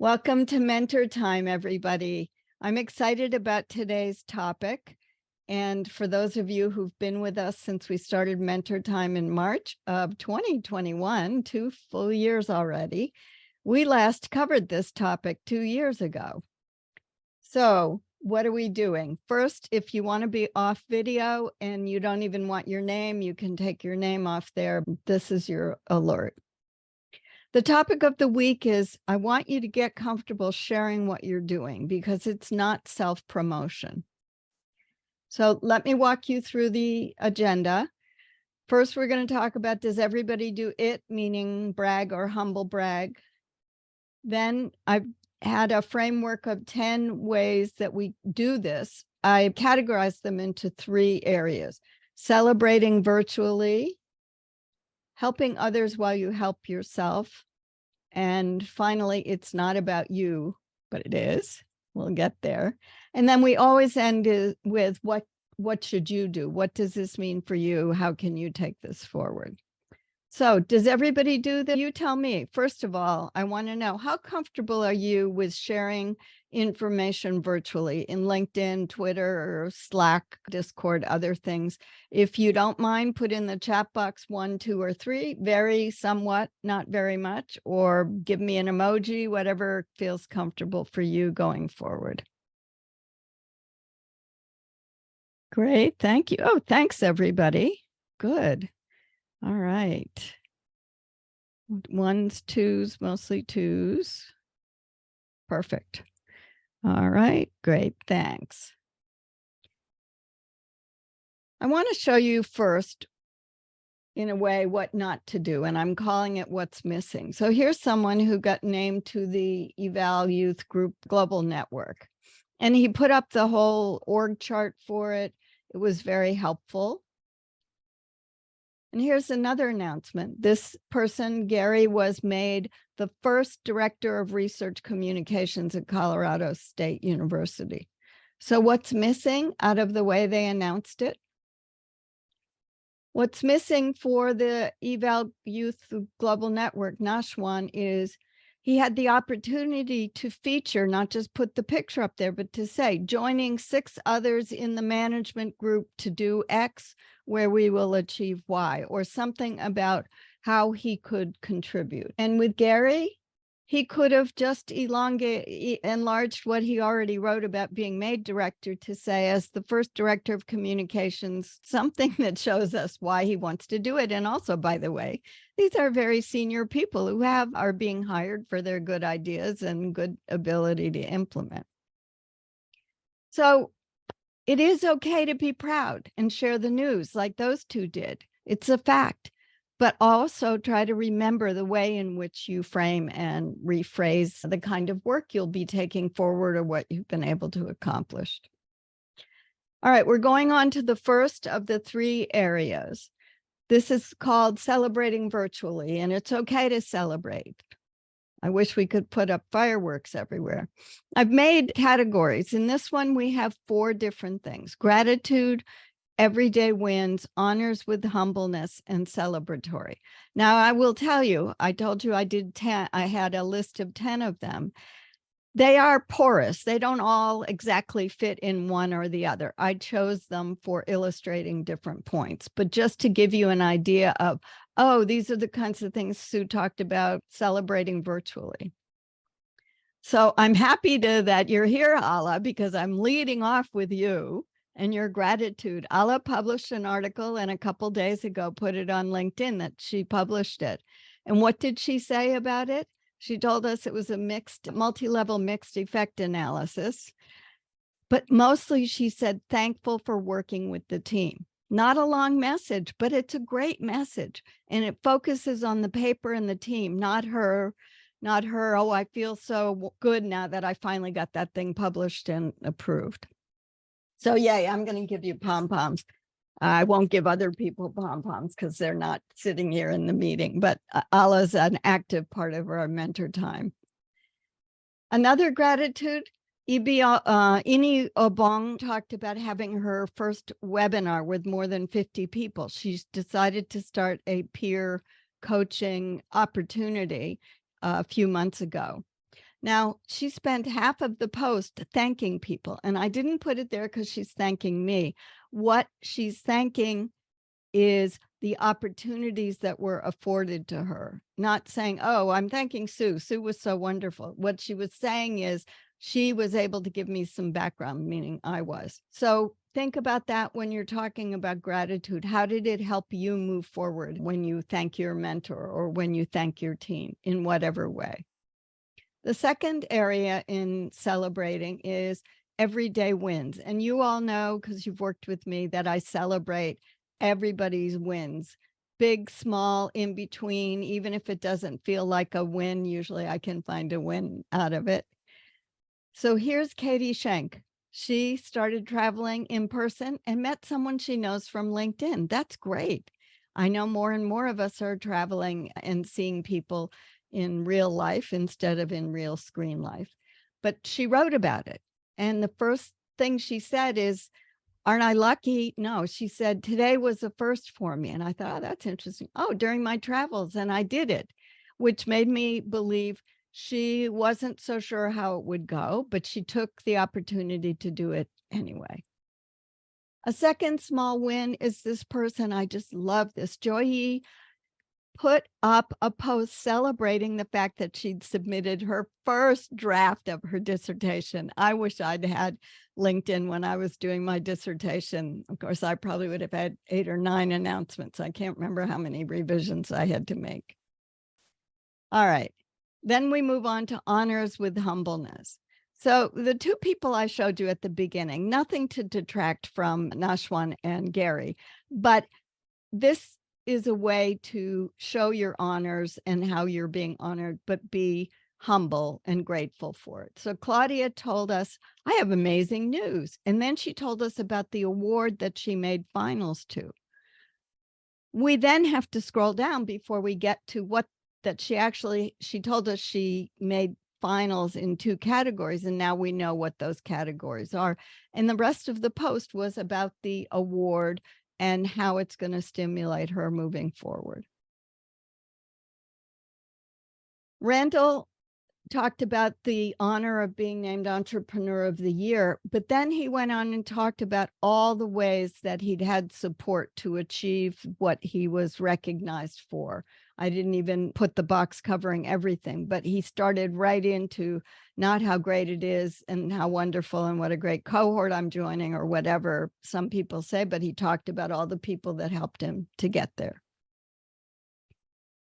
Welcome to MentorTime, everybody. I'm excited about today's topic. And for those of you who've been with us since we started MentorTime in March of 2021, 2 full years already, we last covered this topic 2 years ago. So what are we doing? First, if you want to be off video and you don't even want your name, you can take your name off there. This is your alert. The topic of the week is, I want you to get comfortable sharing what you're doing because it's not self-promotion. So let me walk you through the agenda. First, we're going to talk about, does everybody do it, meaning brag or humble brag? Then I've had a framework of 10 ways that we do this. I categorized them into 3 areas: celebrating virtually, helping others while you help yourself, and finally, it's not about you, but it is. We'll get there. And then we always end with what should you do? What does this mean for you? How can you take this forward? So does everybody do that? You tell me. First of all, I want to know, how comfortable are you with sharing information virtually in LinkedIn, Twitter, or Slack, Discord, other things? If you don't mind, put in the chat box 1, 2, or 3, very, somewhat, not very much, or give me an emoji, whatever feels comfortable for you going forward. Great, thank you. Oh, thanks, everybody. Good. All right. 1s, 2s, mostly 2s. Perfect. All right, great, thanks. I want to show you first, in a way, what not to do, and I'm calling it what's missing. So here's someone who got named to the Eval Youth Group Global Network, and he put up the whole org chart for it. It was very helpful. And here's another announcement. This person, Gary, was made the first director of research communications at Colorado State University. So what's missing out of the way they announced it? What's missing for the Eval Youth Global Network, Nashwan, is he had the opportunity to feature, not just put the picture up there, but to say, joining 6 others in the management group to do X, where we will achieve Y, or something about how he could contribute. And with Gary, he could have just enlarged what he already wrote about being made director to say, as the first director of communications, something that shows us why he wants to do it. And also, by the way, these are very senior people who are being hired for their good ideas and good ability to implement. So it is okay to be proud and share the news like those 2 did. It's a fact. But also try to remember the way in which you frame and rephrase the kind of work you'll be taking forward or what you've been able to accomplish. All right, we're going on to the first of the 3 areas. This is called celebrating virtually, and it's okay to celebrate. I wish we could put up fireworks everywhere. I've made categories. In this one, we have 4 different things: gratitude, everyday wins, honors with humbleness, and celebratory. Now, I will tell you, I told you I did 10. I had a list of 10 of them. They are porous. They don't all exactly fit in one or the other. I chose them for illustrating different points, but just to give you an idea of, oh, these are the kinds of things Sue talked about celebrating virtually. So I'm happy that you're here, Ala, because I'm leading off with you and your gratitude. Ala published an article, and a couple days ago put it on LinkedIn that she published it. And what did she say about it? She told us it was a multi-level mixed effect analysis. But mostly she said, thankful for working with the team. Not a long message, but it's a great message. And it focuses on the paper and the team, not her, oh, I feel so good now that I finally got that thing published and approved. So yay, I'm going to give you pom-poms. I won't give other people pom-poms because they're not sitting here in the meeting, but Ala's an active part of our mentor time. Another gratitude, Ini Obong talked about having her first webinar with more than 50 people. She's decided to start a peer coaching opportunity a few months ago. Now, she spent half of the post thanking people, and I didn't put it there because she's thanking me. What she's thanking is the opportunities that were afforded to her, not saying, "Oh, I'm thanking Sue. Sue was so wonderful." What she was saying is she was able to give me some background, meaning I was. So think about that when you're talking about gratitude. How did it help you move forward when you thank your mentor or when you thank your team in whatever way? The second area in celebrating is everyday wins. And you all know, because you've worked with me, that I celebrate everybody's wins, big, small, in between. Even if it doesn't feel like a win, usually I can find a win out of it. So here's Katie Schenk. She started traveling in person and met someone she knows from LinkedIn. That's great. I know more and more of us are traveling and seeing people in real life instead of in real screen life. But she wrote about it. And the first thing she said is, "Aren't I lucky?" No, she said, "Today was a first for me." And I thought, oh, that's interesting. Oh, during my travels, and I did it, which made me believe she wasn't so sure how it would go, but she took the opportunity to do it anyway. A second small win is this person. I just love this. Joy put up a post celebrating the fact that she'd submitted her first draft of her dissertation. I wish I'd had LinkedIn when I was doing my dissertation. Of course, I probably would have had 8 or 9 announcements. I can't remember how many revisions I had to make. All right. Then we move on to honors with humbleness. So the 2 people I showed you at the beginning, nothing to detract from Nashwan and Gary, but this is a way to show your honors and how you're being honored, but be humble and grateful for it. So Claudia told us, "I have amazing news." And then she told us about the award that she made finals to. We then have to scroll down before we get to what that she told us she made finals in 2 categories, and now we know what those categories are. And the rest of the post was about the award and how it's going to stimulate her moving forward. Randall talked about the honor of being named Entrepreneur of the Year, but then he went on and talked about all the ways that he'd had support to achieve what he was recognized for. I didn't even put the box covering everything, but he started right into not how great it is and how wonderful and what a great cohort I'm joining or whatever some people say, but he talked about all the people that helped him to get there.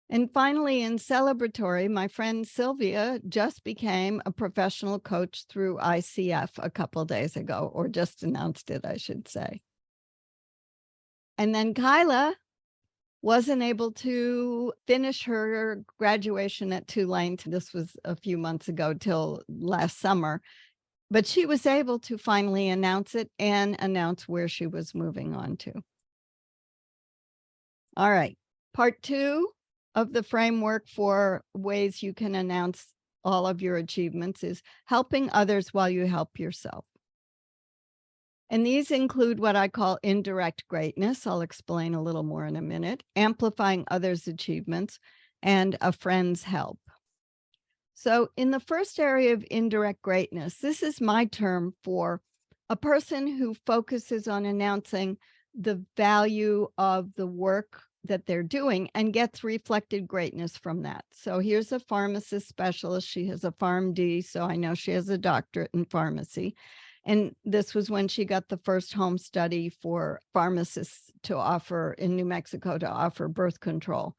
And finally, in celebratory, my friend Sylvia just became a professional coach through ICF a couple days ago, or just announced it, I should say. And then Kyla wasn't able to finish her graduation at Tulane. This was a few months ago till last summer, but she was able to finally announce it and announce where she was moving on to. All right, part 2 of the framework for ways you can announce all of your achievements is helping others while you help yourself. And these include what I call indirect greatness. I'll explain a little more in a minute, amplifying others' achievements, and a friend's help. So in the first area of indirect greatness, this is my term for a person who focuses on announcing the value of the work that they're doing and gets reflected greatness from that. So here's a pharmacist specialist. She has a PharmD, so I know she has a doctorate in pharmacy. And this was when she got the first home study for pharmacists to offer in New Mexico to offer birth control.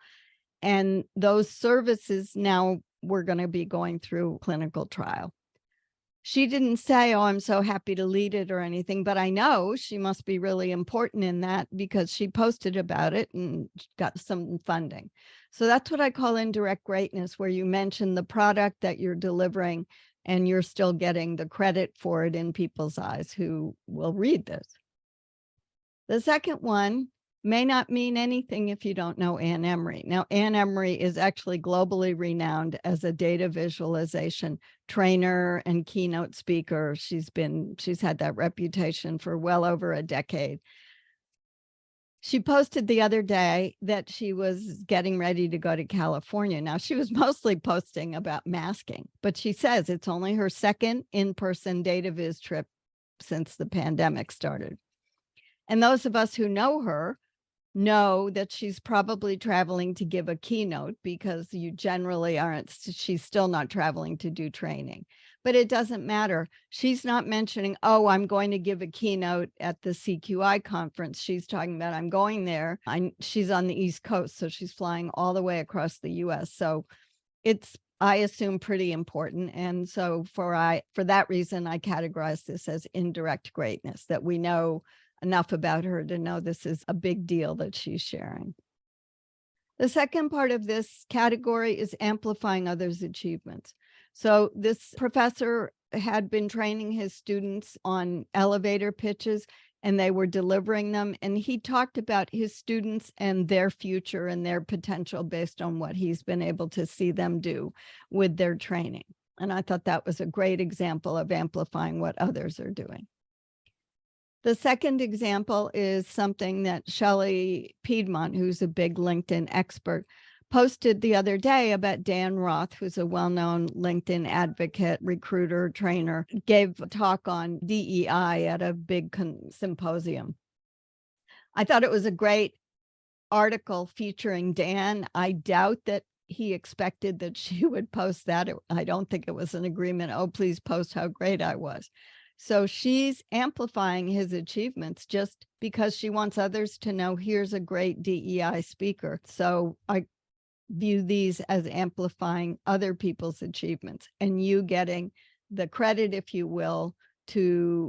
And those services now we're going to be going through clinical trial. She didn't say, "Oh, I'm so happy to lead it," or anything, but I know she must be really important in that because she posted about it and got some funding. So that's what I call indirect greatness, where you mention the product that you're delivering and you're still getting the credit for it in people's eyes who will read this. The second one may not mean anything if you don't know Ann Emery. Now, Ann Emery is actually globally renowned as a data visualization trainer and keynote speaker. She's had that reputation for well over a decade. She posted the other day that she was getting ready to go to California. Now, she was mostly posting about masking, but she says it's only her second in-person data viz trip since the pandemic started. And those of us who know her know that she's probably traveling to give a keynote, because you generally aren't, she's still not traveling to do training. But it doesn't matter. She's not mentioning, oh, I'm going to give a keynote at the CQI conference. She's talking about, I'm going there. She's on the East Coast, so she's flying all the way across the US. So it's, I assume, pretty important. And so for that reason, I categorize this as indirect greatness, that we know enough about her to know this is a big deal that she's sharing. The second part of this category is amplifying others' achievements. So this professor had been training his students on elevator pitches, and they were delivering them. And he talked about his students and their future and their potential based on what he's been able to see them do with their training. And I thought that was a great example of amplifying what others are doing. The second example is something that Shelley Piedmont, who's a big LinkedIn expert, posted the other day about Dan Roth, who's a well-known LinkedIn advocate, recruiter, trainer, gave a talk on DEI at a big symposium. I thought it was a great article featuring Dan. I doubt that he expected that she would post that. I don't think it was an agreement. Oh, please post how great I was. So she's amplifying his achievements just because she wants others to know, here's a great DEI speaker. So I view these as amplifying other people's achievements and you getting the credit, if you will,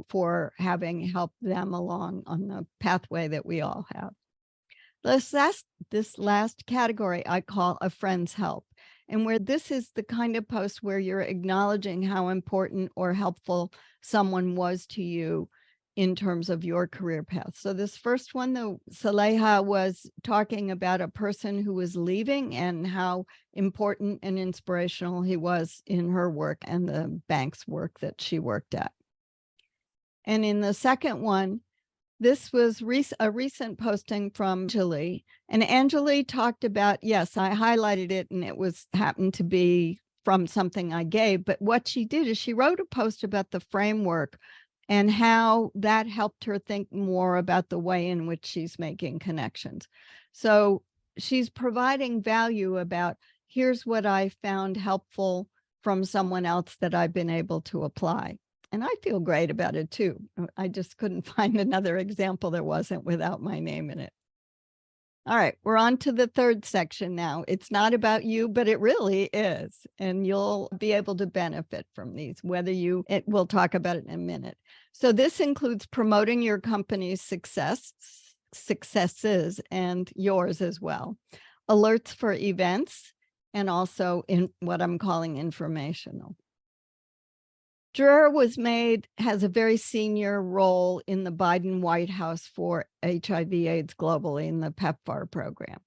for having helped them along on the pathway that we all have. This last category I call a friend's help, and where this is the kind of post where you're acknowledging how important or helpful someone was to you in terms of your career path. So this first one, though, Saleha was talking about a person who was leaving and how important and inspirational he was in her work and the bank's work that she worked at. And in the second one, this was a recent posting from Anjali, and Anjali talked about, yes, I highlighted it and it happened to be from something I gave, but what she did is she wrote a post about the framework and how that helped her think more about the way in which she's making connections. So she's providing value about, here's what I found helpful from someone else that I've been able to apply. And I feel great about it too. I just couldn't find another example that wasn't without my name in it. All right, we're on to the third section now. It's not about you, but it really is. And you'll be able to benefit from these, we'll talk about it in a minute. So this includes promoting your company's successes and yours as well. Alerts for events, and also in what I'm calling informational. Dreher has a very senior role in the Biden White House for HIV/AIDS globally in the PEPFAR program.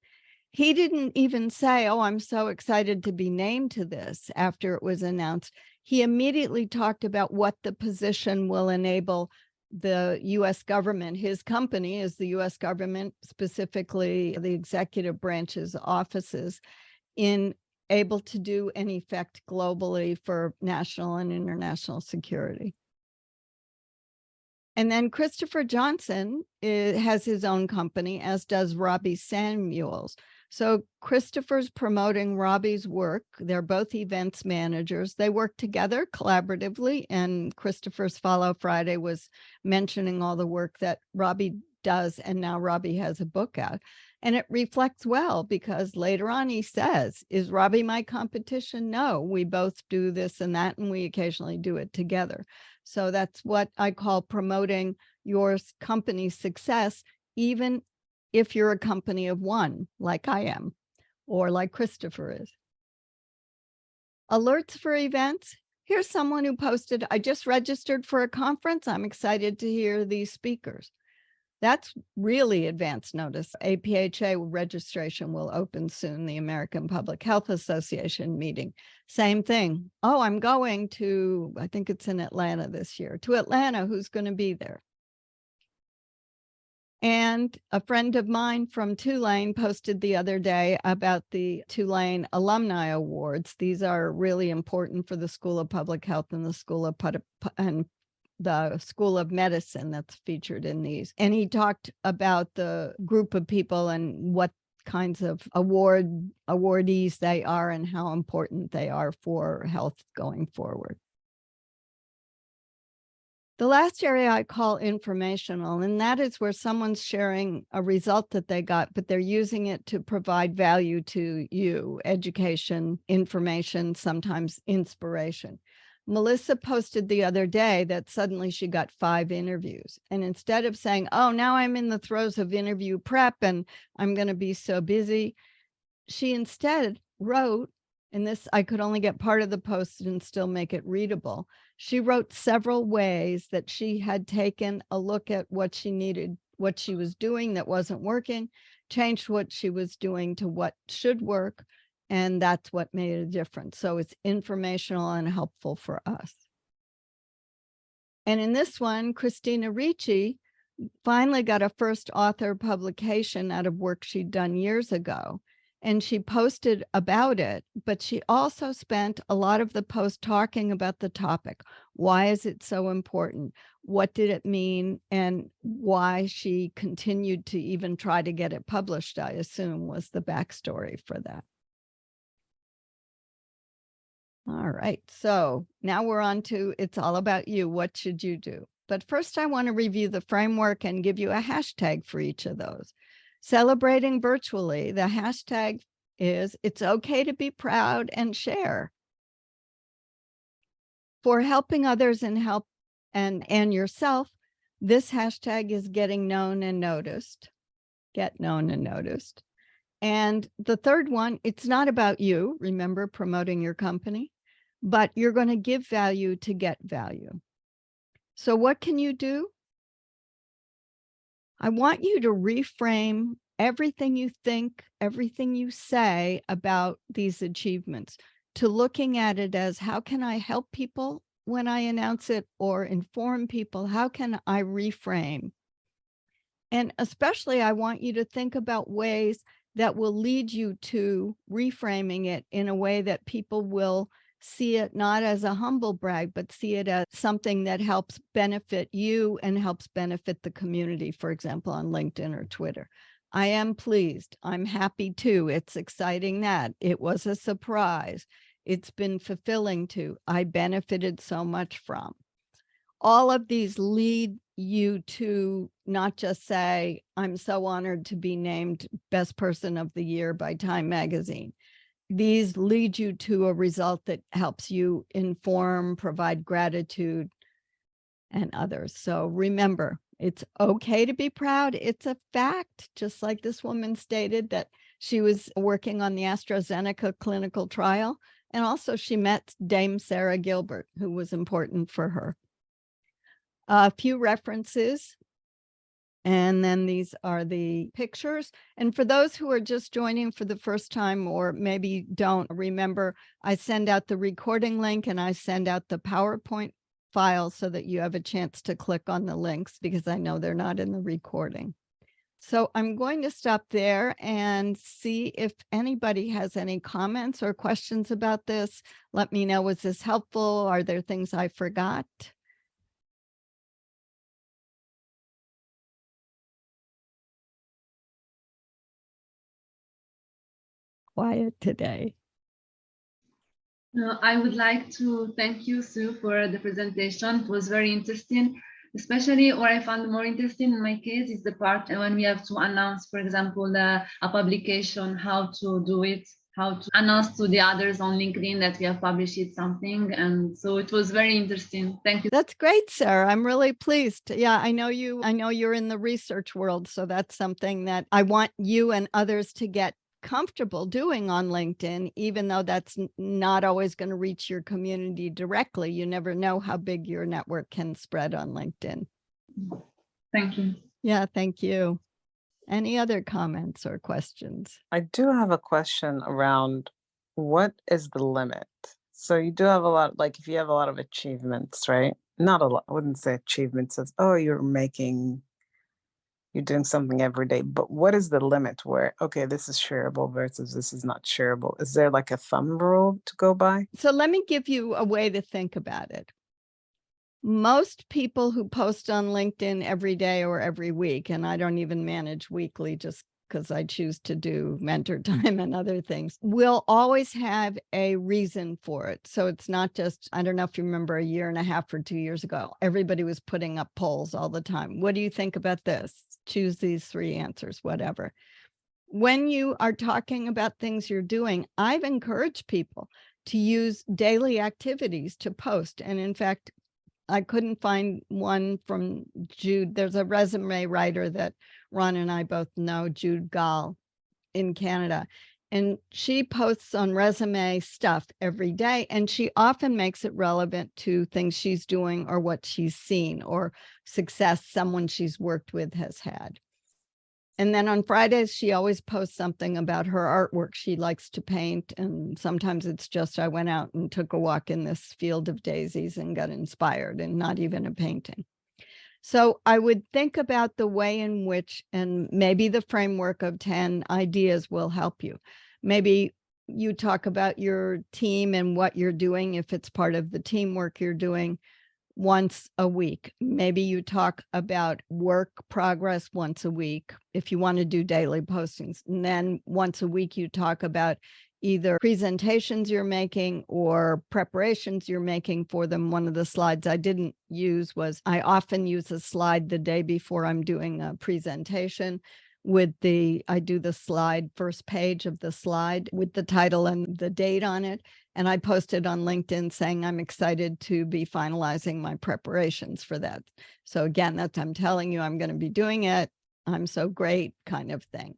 He didn't even say, oh, I'm so excited to be named to this after it was announced. He immediately talked about what the position will enable the US government. His company is the US government, specifically the executive branch's offices, in able to do and effect globally for national and international security. And then Christopher Johnson has his own company, as does Robbie Samuels. So Christopher's promoting Robbie's work. They're both events managers. They work together collaboratively, and Christopher's Follow Friday was mentioning all the work that Robbie does, and now Robbie has a book out. And it reflects well, because later on he says, is Robbie my competition? No, we both do this and that, and we occasionally do it together. So that's what I call promoting your company's success, even if you're a company of one, like I am, or like Christopher is. Alerts for events. Here's someone who posted, I just registered for a conference. I'm excited to hear these speakers. That's really advance notice. APHA registration will open soon, the American Public Health Association meeting. Same thing. Oh, I'm going to, I think it's in Atlanta this year, to Atlanta. Who's going to be there? And a friend of mine from Tulane posted the other day about the Tulane Alumni Awards. These are really important for the School of Public Health and the School of Medicine that's featured in these. And he talked about the group of people and what kinds of awardees they are and how important they are for health going forward. The last area I call informational, and that is where someone's sharing a result that they got, but they're using it to provide value to you, education, information, sometimes inspiration. Melissa posted the other day that suddenly she got 5 interviews. And instead of saying, oh, now I'm in the throes of interview prep and I'm going to be so busy, she instead wrote, and this, I could only get part of the post and still make it readable. She wrote several ways that she had taken a look at what she needed, what she was doing that wasn't working, changed what she was doing to what should work, and that's what made a difference. So it's informational and helpful for us. And in this one, Christina Ricci finally got a first author publication out of work she'd done years ago. And she posted about it, but she also spent a lot of the post talking about the topic. Why is it so important? What did it mean? And why she continued to even try to get it published, I assume, was the backstory for that. All right, so now we're on to It's All About You. What should you do? But first, I want to review the framework and give you a hashtag for each of those. Celebrating virtually, the hashtag is It's Okay to Be Proud and Share. For helping others and yourself, this hashtag is Getting Known and Noticed. Get known and noticed. And the third one, it's not about you, remember, promoting your company, but you're going to give value to get value. So what can you do? I want you to reframe everything you think, everything you say about these achievements, to looking at it as, how can I help people when I announce it, or inform people? How can I reframe? And especially, I want you to think about ways that will lead you to reframing it in a way that people will see it not as a humble brag, but see it as something that helps benefit you and helps benefit the community, for example, on LinkedIn or Twitter. I am pleased. I'm happy too. It's exciting that. It was a surprise. It's been fulfilling too. I benefited so much from. All of these lead you to not just say, I'm so honored to be named Best Person of the Year by Time Magazine. These lead you to a result that helps you inform, provide gratitude, and others. So remember, it's okay to be proud. It's a fact, just like this woman stated that she was working on the AstraZeneca clinical trial. And also she met Dame Sarah Gilbert, who was important for her. A few references. And then these are the pictures. And for those who are just joining for the first time, or maybe don't remember, I send out the recording link and I send out the PowerPoint file so that you have a chance to click on the links, because I know they're not in the recording. So I'm going to stop there and see if anybody has any comments or questions about this. Let me know, was this helpful? Are there things I forgot? Quiet today. I would like to thank you, Sue, for the presentation. It was very interesting. Especially what I found more interesting in my case is the part when we have to announce, for example, a publication, how to do it, how to announce to the others on LinkedIn that we have published something. And so it was very interesting. Thank you. That's great, Sarah. I'm really pleased. Yeah, I know you're in the research world. So that's something that I want you and others to get comfortable doing on LinkedIn, even though that's not always going to reach your community directly. You never know how big your network can spread on LinkedIn. Thank you. Yeah, thank you. Any other comments or questions? I do have a question around what is the limit? So you do have a lot, like if you have a lot of achievements, right? Not a lot, I wouldn't say achievements as, oh, you're making you're doing something every day, but what is the limit where, okay, this is shareable versus this is not shareable? Is there like a thumb rule to go by? So let me give you a way to think about it. Most people who post on LinkedIn every day or every week, and I don't even manage weekly just because I choose to do MentorTime and other things, will always have a reason for it. So it's not just, I don't know if you remember a year and a half or 2 years ago, everybody was putting up polls all the time. What do you think about this? Choose these 3 answers, whatever. When you are talking about things you're doing, I've encouraged people to use daily activities to post. And in fact, I couldn't find one from Jude. There's a resume writer that Ron and I both know, Jude Gall in Canada. And she posts on resume stuff every day. And she often makes it relevant to things she's doing or what she's seen or success someone she's worked with has had. And then on Fridays, she always posts something about her artwork. She likes to paint. And sometimes it's just, I went out and took a walk in this field of daisies and got inspired, and not even a painting. So I would think about the way in which, and maybe the framework of 10 ideas will help you. Maybe you talk about your team and what you're doing, if it's part of the teamwork you're doing, once a week. Maybe you talk about work progress once a week if you want to do daily postings. And then once a week, you talk about either presentations you're making or preparations you're making for them. One of the slides I didn't use was, I often use a slide the day before I'm doing a presentation with I do the slide, first page of the slide with the title and the date on it. And I posted on LinkedIn saying I'm excited to be finalizing my preparations for that. So again, I'm telling you, I'm going to be doing it. I'm so great kind of thing.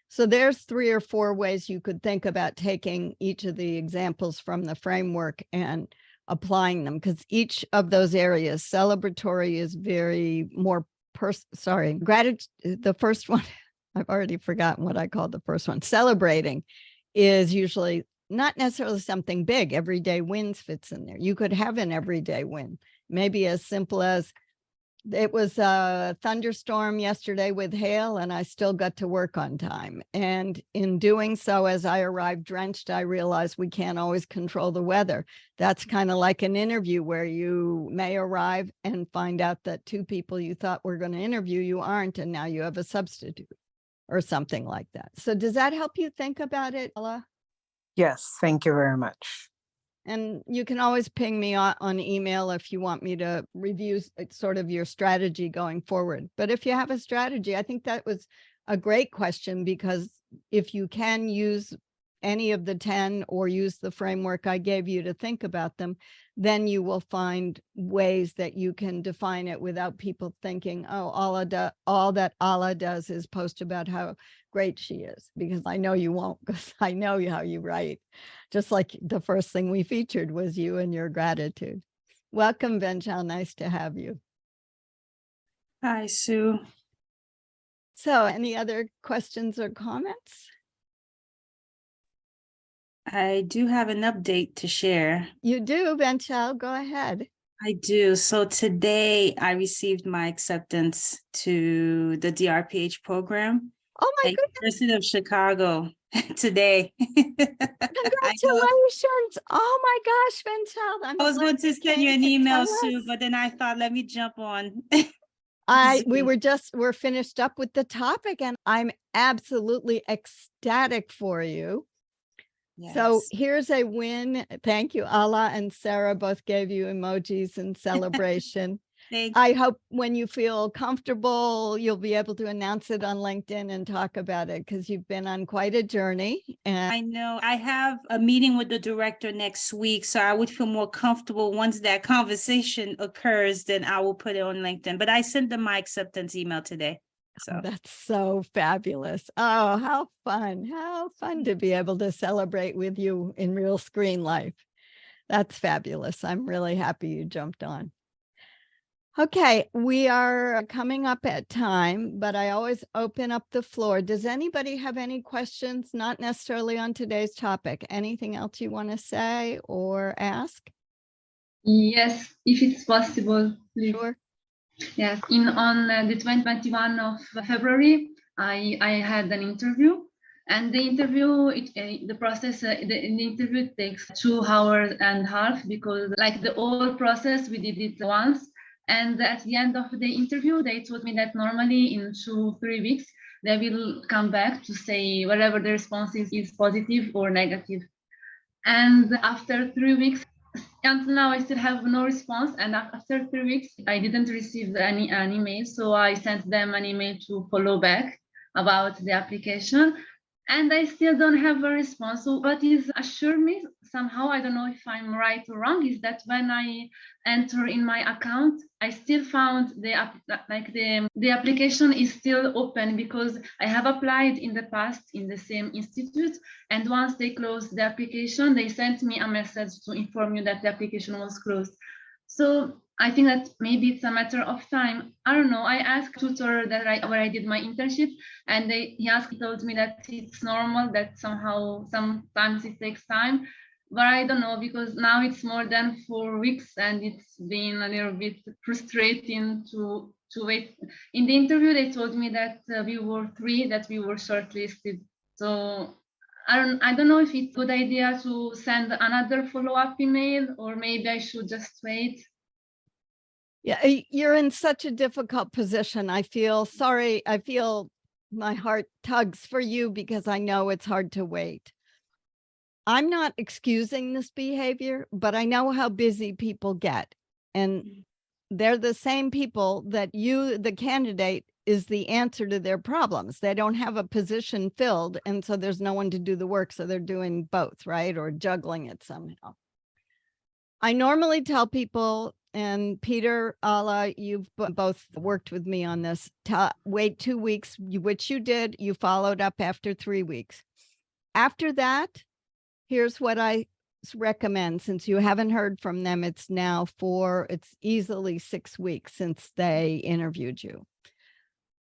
So there's 3 or 4 ways you could think about taking each of the examples from the framework and applying them, because each of those areas, celebratory is very more gratitude. The first one, I've already forgotten what I called the first one. Celebrating is usually not necessarily something big. Everyday wins fits in there. You could have an everyday win, maybe as simple as, it was a thunderstorm yesterday with hail and I still got to work on time. And in doing so, as I arrived drenched, I realized we can't always control the weather. That's kind of like an interview where you may arrive and find out that 2 people you thought were going to interview you aren't, and now you have a substitute or something like that. So does that help you think about it, Ella? Yes, thank you very much. And you can always ping me on email if you want me to review sort of your strategy going forward. But if you have a strategy, I think that was a great question, because if you can use any of the 10 or use the framework I gave you to think about them, then you will find ways that you can define it without people thinking, oh, all that Ala does is post about how great she is, because I know you won't, because I know how you write. Just like the first thing we featured was you and your gratitude. Welcome, Benchal. Nice to have you. Hi, Sue. So any other questions or comments? I do have an update to share. You do, Benchal. Go ahead. I do. So today I received my acceptance to the DRPH program Oh my at goodness. University of Chicago today. Congratulations. Oh my gosh, Benchal. I was going to send you an email, Sue, us. but then I thought, let me jump on. We're finished up with the topic, and I'm absolutely ecstatic for you. Yes. So here's a win. Thank you. Ala and Sarah both gave you emojis in celebration. I hope when you feel comfortable, you'll be able to announce it on LinkedIn and talk about it, because you've been on quite a journey. And I know I have a meeting with the director next week, so I would feel more comfortable once that conversation occurs, then I will put it on LinkedIn. But I sent them my acceptance email today. So that's so fabulous. Oh, how fun to be able to celebrate with you in real screen life. That's fabulous. I'm really happy you jumped on. Okay, we are coming up at time, but I always open up the floor. Does anybody have any questions, not necessarily on today's topic? Anything else you want to say or ask? Yes, if it's possible, please. Sure. Yes, on the 21 of February, I had an interview, and the interview, the process, the interview takes 2 hours and a half, because like the whole process, we did it once. And at the end of the interview, they told me that normally in 2-3 weeks, they will come back to say whatever the response is positive or negative. And after 3 weeks, until now, I still have no response. And after 3 weeks, I didn't receive an email. So I sent them an email to follow back about the application. And I still don't have a response. So what is assured me somehow, I don't know if I'm right or wrong, is that when I enter in my account, I still found the application is still open, because I have applied in the past in the same institute. And once they closed the application, they sent me a message to inform you that the application was closed. So I think that maybe it's a matter of time. I don't know. I asked tutor where I did my internship, and he told me that it's normal, that somehow sometimes it takes time. But I don't know, because now it's more than 4 weeks, and it's been a little bit frustrating to wait. In the interview, they told me that we were 3, that we were shortlisted. So I don't know if it's a good idea to send another follow-up email, or maybe I should just wait. Yeah, you're in such a difficult position. I feel sorry. I feel my heart tugs for you, because I know it's hard to wait. I'm not excusing this behavior, but I know how busy people get. And they're the same people that you, the candidate, is the answer to their problems. They don't have a position filled, and so there's no one to do the work. So they're doing both, right? Or juggling it somehow. I normally tell people, and Peter, Ala, you've both worked with me on this, wait 2 weeks, which you did. You followed up after 3 weeks. After that, here's what I recommend. Since you haven't heard from them, it's easily 6 weeks since they interviewed you.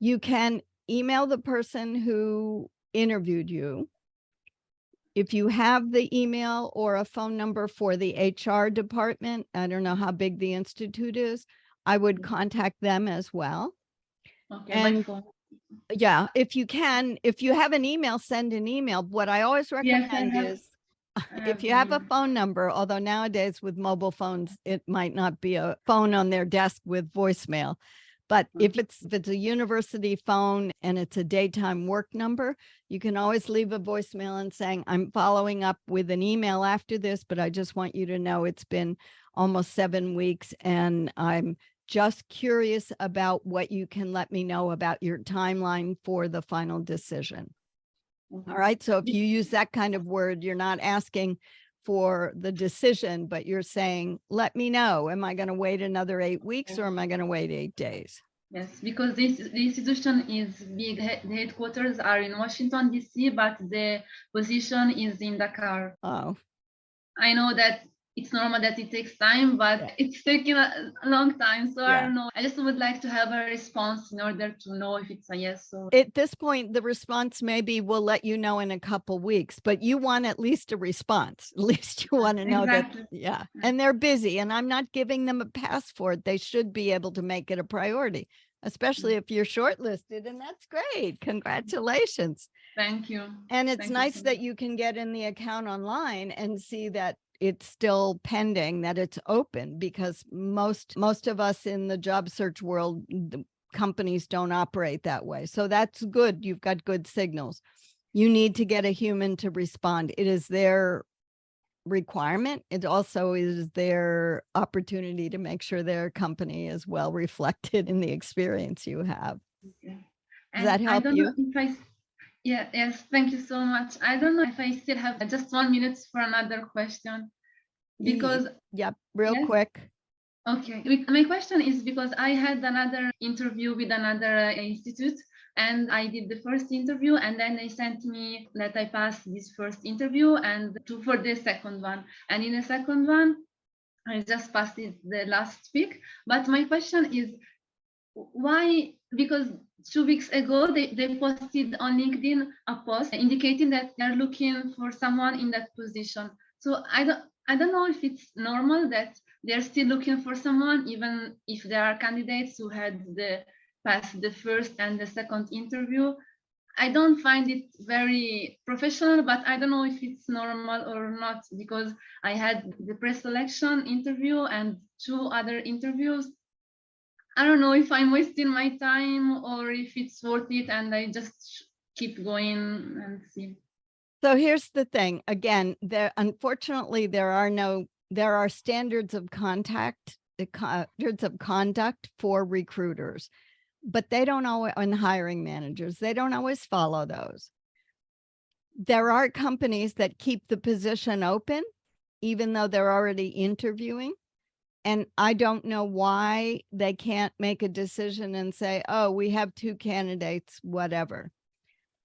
You can email the person who interviewed you. If you have the email or a phone number for the HR department, I don't know how big the institute is, I would contact them as well. Okay, and by phone. Yeah, if you can, if you have an email, send an email. What I always recommend is, if you have a phone number, although nowadays with mobile phones, it might not be a phone on their desk with voicemail. But if it's a university phone and it's a daytime work number, you can always leave a voicemail and saying, I'm following up with an email after this, but I just want you to know it's been almost 7 weeks, and I'm just curious about what you can let me know about your timeline for the final decision. All right. So if you use that kind of word, you're not asking for the decision, but you're saying, let me know, am I going to wait another 8 weeks, or am I going to wait 8 days? Yes, because the institution is big. The headquarters are in Washington, D.C., but the position is in Dakar. Oh, I know that it's normal that it takes time, but it's taking a long time. So I don't know. I just would like to have a response in order to know if it's a yes or. At this point, the response maybe will let you know in a couple weeks, but you want at least a response. At least you want to know that, and they're busy, and I'm not giving them a pass for it. They should be able to make it a priority, especially if you're shortlisted, and that's great. Congratulations. Thank you. And it's nice that you can get in the account online and see that it's still pending, that it's open, because most of us in the job search world, the companies don't operate that way. So that's good. You've got good signals. You need to get a human to respond. It is their requirement. It also is their opportunity to make sure their company is well reflected in the experience you have. Does that help you? Yes, thank you so much. I don't know if I still have just 1 minute for another question, because real quick. Okay, my question is because I had another interview with another institute, and I did the first interview, and then they sent me that I passed this first interview and for the second one. And in the second one, I just passed it the last week. But my question is, why? Because 2 weeks ago, they posted on LinkedIn a post indicating that they're looking for someone in that position. So I don't know if it's normal that they're still looking for someone, even if there are candidates who had passed the first and the second interview. I don't find it very professional, but I don't know if it's normal or not, because I had the pre-selection interview and 2 other interviews. I don't know if I'm wasting my time or if it's worth it, and I just keep going and see. So here's the thing. Again, unfortunately, there are standards of standards of conduct for recruiters, but they don't always, and hiring managers, they don't always follow those. There are companies that keep the position open, even though they're already interviewing. And I don't know why they can't make a decision and say, oh, we have 2 candidates, whatever.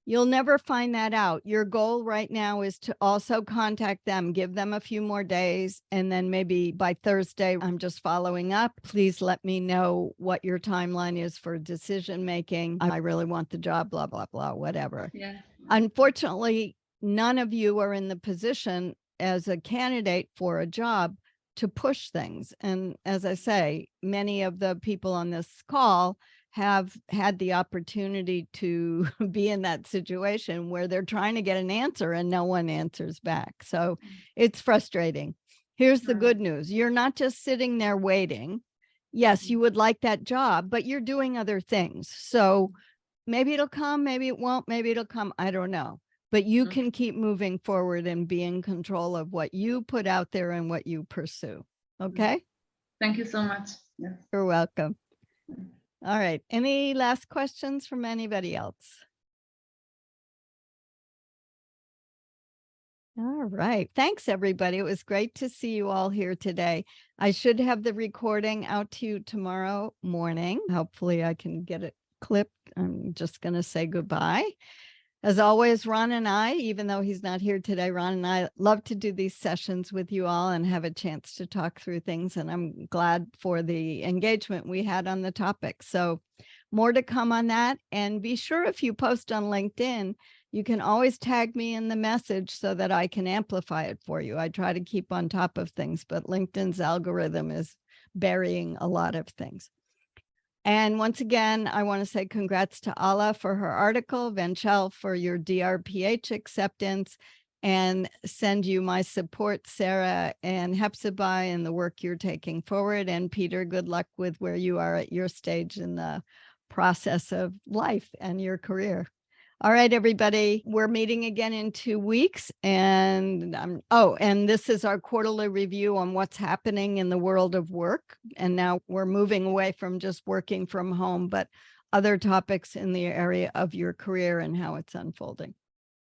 You'll never find that out. Your goal right now is to also contact them, give them a few more days, and then maybe by Thursday, I'm just following up. Please let me know what your timeline is for decision making. I really want the job, blah, blah, blah, whatever. Yeah. Unfortunately, none of you are in the position as a candidate for a job to push things. And as I say, many of the people on this call have had the opportunity to be in that situation where they're trying to get an answer and no one answers back. So it's frustrating. Here's the good news. You're not just sitting there waiting. Yes, you would like that job, but you're doing other things. So maybe it'll come, maybe it won't, maybe it'll come. I don't know. But you can keep moving forward and be in control of what you put out there and what you pursue. Okay? Thank you so much. Yes. You're welcome. All right. Any last questions from anybody else? All right. Thanks, everybody. It was great to see you all here today. I should have the recording out to you tomorrow morning. Hopefully I can get it clipped. I'm just going to say goodbye. As always, Ron and I, even though he's not here today, Ron and I love to do these sessions with you all and have a chance to talk through things. And I'm glad for the engagement we had on the topic. So more to come on that. And be sure, if you post on LinkedIn, you can always tag me in the message so that I can amplify it for you. I try to keep on top of things, but LinkedIn's algorithm is burying a lot of things. And once again, I want to say congrats to Ala for her article, Vanchel for your DRPH acceptance, and send you my support, Sarah and Hepzibah, in the work you're taking forward. And Peter, good luck with where you are at your stage in the process of life and your career. All right, everybody, we're meeting again in 2 weeks. And and this is our quarterly review on what's happening in the world of work. And now we're moving away from just working from home, but other topics in the area of your career and how it's unfolding.